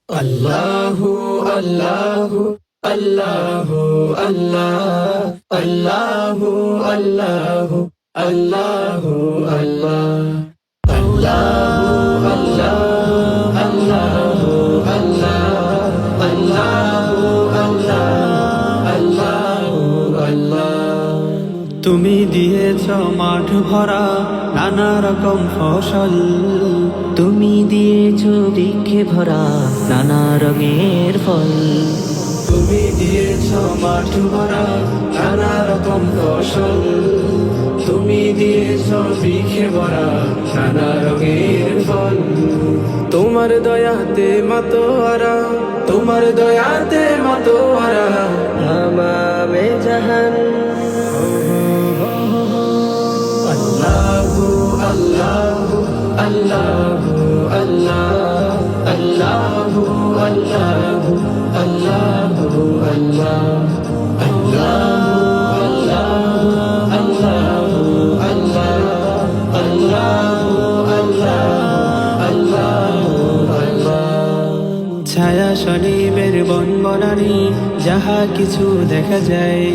আল্লাহু আল্লাহু আল্লাহু আল্লাহ আল্লাহু আল্লাহু আল্লাহু আল্লাহ আল্লাহু আল্লাহ আল্লাহু আল্লাহ আল্লাহু আল্লাহ আল্লাহু আল্লাহ। তুমি দিয়েছ মাঠ ভরা নানা রকম ফসল, তুমি দিয়েছ বৃক্ষে ভরা নানা রঙের ফল। তুমি দিয়েছ মাঠ ভরা নানা রকম ফসল, তুমি দিয়েছ বৃক্ষে ভরা নানা রঙের ফল। তোমার দয়াতে মাতোয়ারা, তোমার দয়াতে মাতোয়ারা আমামে জাহান। আল্লাহু আল্লাহু আল্লাহু আল্লাহ আল্লাহু আল্লাহু আল্লাহু আল্লাহ আল্লাহু আল্লাহু আল্লাহ আল্লাহু আল্লাহু আল্লাহ। ছায়া শনিবের বন বনানি যাহা কিছু দেখা যায়,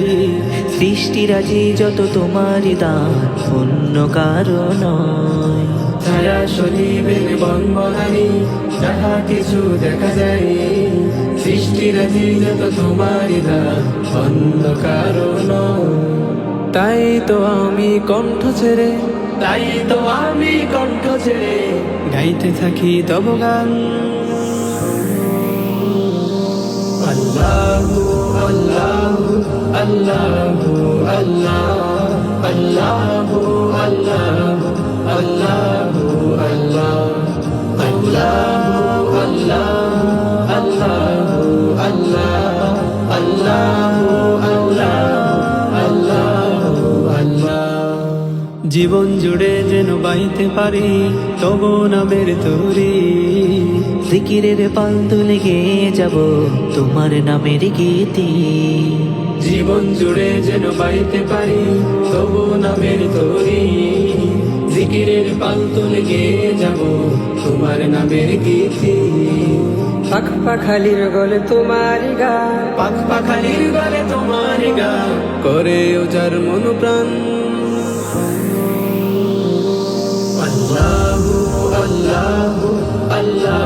সৃষ্টিরাজি যত তোমারই দান, অন্য কারো নয়। ছায়া শনিবের বন বনানি যাহা কিছু দেখা যায়, সৃষ্টিরাজি যত তোমারই দান, অন্য কারো নয়। তাই তো আমি কণ্ঠ ছেড়ে, তাই তো আমি কণ্ঠ ছেড়ে গাইতে থাকি তব গান। আল্লাহু আল্লাহু আল্লাহু আল্লাহ আল্লাহু আল্লাহু আল্লাহু আল্লাহ আল্লাহু আল্লাহ আল্লাহু আল্লাহ আল্লাহু আল্লাহু আল্লাহ। জীবন জুড়ে যেন বাইতে পারি তব নামের তরি, জিকিরের পাল তুলে গেয়ে যাব তোমার নামের গীতি। জীবন জুড়ে যেন বাইতে পারি তব নামের তরি, জিকিরের পাল তুলে গেয়ে যাব তোমার নামের গীতি। পাখ পাখালির গলে তোমারি গান, পাখ পাখালির গলে তোমার গান করে ওজার মন প্রাণ। আল্লাহু আল্লাহু আল্লাহ